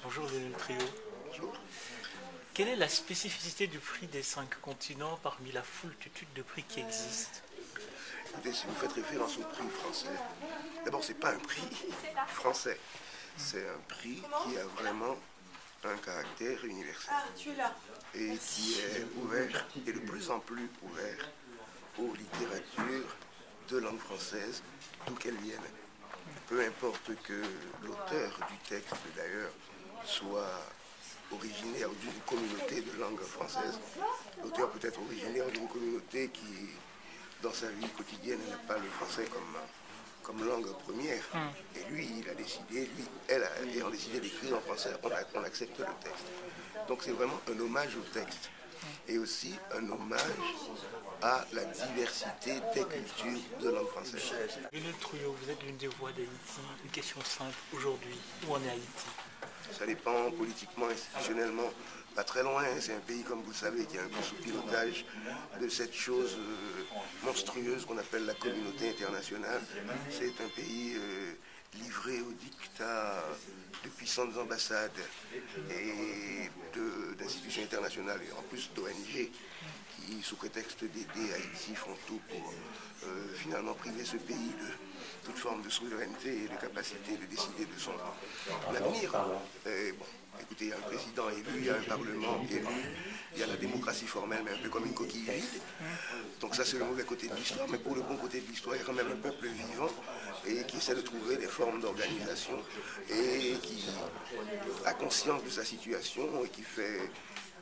Bonjour Lionel Trio. Bonjour. Quelle est la spécificité du prix des 5 continents parmi la foultitude de prix qui existent? Écoutez, si vous faites référence au prix français, d'abord, c'est pas un prix français. C'est un prix qui a vraiment un caractère universel et qui est ouvert, et de plus en plus ouvert, aux littératures de langue française, d'où qu'elles viennent. Peu importe que l'auteur du texte, d'ailleurs, soit originaire d'une communauté de langue française, l'auteur peut être originaire d'une communauté qui, dans sa vie quotidienne, n'a pas le français comme langue première. Et lui, il a décidé, ayant décidé d'écrire en français, on accepte le texte. Donc c'est vraiment un hommage au texte. Et aussi un hommage à la diversité des cultures de langue française. Lionel Trio, vous êtes l'une des voix d'Haïti. Une question simple, aujourd'hui, où en est Haïti? Ça dépend politiquement, institutionnellement, pas très loin. C'est un pays, comme vous le savez, qui est un peu sous pilotage de cette chose monstrueuse qu'on appelle la communauté internationale. C'est un pays livré au diktat de puissantes ambassades et d'institutions internationales, et en plus d'ONG, qui, sous prétexte d'aider Haïti, font tout pour finalement priver ce pays de toute forme de souveraineté et de capacité de décider de son avenir. Bon, écoutez, il y a un président élu, il y a un parlement élu, il y a la démocratie formelle, mais un peu comme une coquille vide. Donc ça, c'est le mauvais côté de l'histoire, mais pour le bon côté de l'histoire, il y a quand même un peuple vivant et qui essaie de trouver des formes d'organisation et qui a conscience de sa situation et qui fait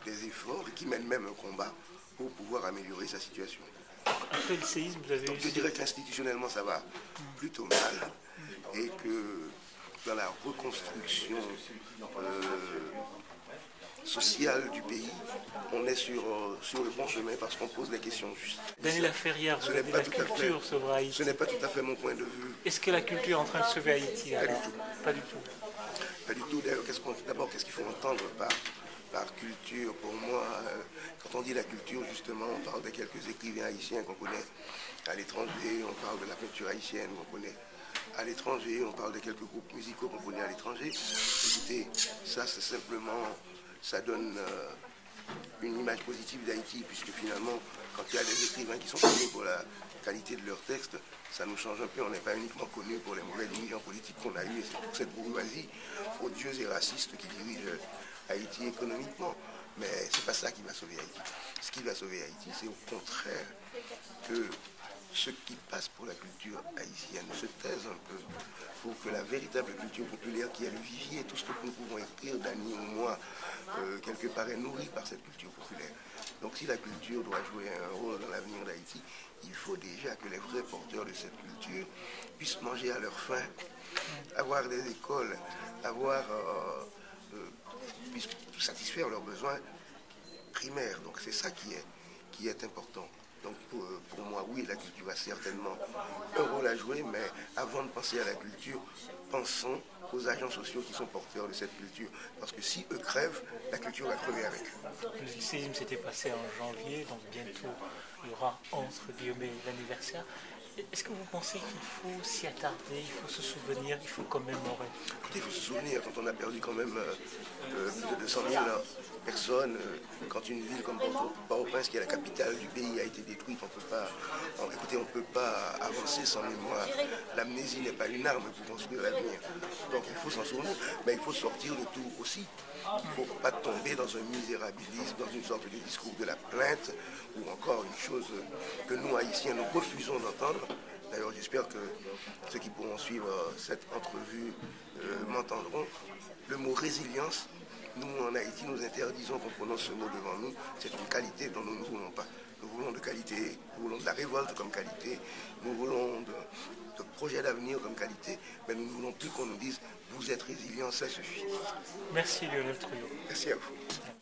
des efforts et qui mène même un combat pour pouvoir améliorer sa situation. Après le séisme, vous avez Donc je dirais qu'institutionnellement ça va plutôt mal et que dans la reconstruction sociale du pays, on est sur le bon chemin parce qu'on pose des questions justes. Daniela Ferrière, vous Ce avez n'est dit pas la tout à fait- culture sauve Haïti. Ce n'est pas tout à fait mon point de vue. Est-ce que la culture est en train de sauver Haïti Pas du alors? tout. Pas du tout. Pas du tout. D'ailleurs, qu'est-ce qu'il faut entendre par culture? Pour moi, quand on dit la culture, justement, on parle de quelques écrivains haïtiens qu'on connaît à l'étranger, on parle de la peinture haïtienne qu'on connaît à l'étranger, on parle de quelques groupes musicaux qu'on connaît à l'étranger. Écoutez, ça c'est simplement, ça donne une image positive d'Haïti, puisque finalement, quand il y a des écrivains qui sont connus pour la qualité de leurs textes, ça nous change un peu. On n'est pas uniquement connus pour les mauvais dirigeants politiques qu'on a eus, et c'est toute cette bourgeoisie odieuse et raciste qui dirige Haïti économiquement. Mais c'est pas ça qui va sauver Haïti. Ce qui va sauver Haïti, c'est au contraire que ceux qui passent pour la culture haïtienne se taisent un peu pour que la véritable culture populaire qui est le vivier, tout ce que nous pouvons écrire, Dany ou moi, quelque part est nourri par cette culture populaire. Donc si la culture doit jouer un rôle dans l'avenir d'Haïti, il faut déjà que les vrais porteurs de cette culture puissent manger à leur faim, avoir des écoles, puissent satisfaire leurs besoins primaires. Donc c'est ça qui est important. Donc pour moi, oui, la culture a certainement un rôle à jouer, mais avant de penser à la culture, pensons aux agents sociaux qui sont porteurs de cette culture. Parce que si eux crèvent, la culture va crever avec eux. Le séisme s'était passé en janvier, donc bientôt il y aura entre guillemets l'anniversaire. Est-ce que vous pensez qu'il faut s'y attarder, il faut se souvenir, il faut commémorer? Écoutez, il faut se souvenir, quand on a perdu quand même plus de 200 000 personnes, quand une ville comme Port-au-Prince, qui est la capitale du pays, a été détruite, on ne peut pas avancer sans mémoire. L'amnésie n'est pas une arme pour construire l'avenir. Donc il faut s'en souvenir, mais il faut sortir de tout aussi. Il ne faut pas tomber dans un misérabilisme, dans une sorte de discours de la plainte, ou encore une chose que nous, Haïtiens, nous refusons d'entendre. D'ailleurs, j'espère que ceux qui pourront suivre cette entrevue m'entendront. Le mot résilience, nous, en Haïti, nous interdisons qu'on prononce ce mot devant nous. C'est une qualité dont nous ne voulons pas. Nous voulons de qualité, nous voulons de la révolte comme qualité, nous voulons de projets d'avenir comme qualité, mais nous ne voulons plus qu'on nous dise « vous êtes résilient, ça suffit ». Merci Lionel Trio. Merci à vous.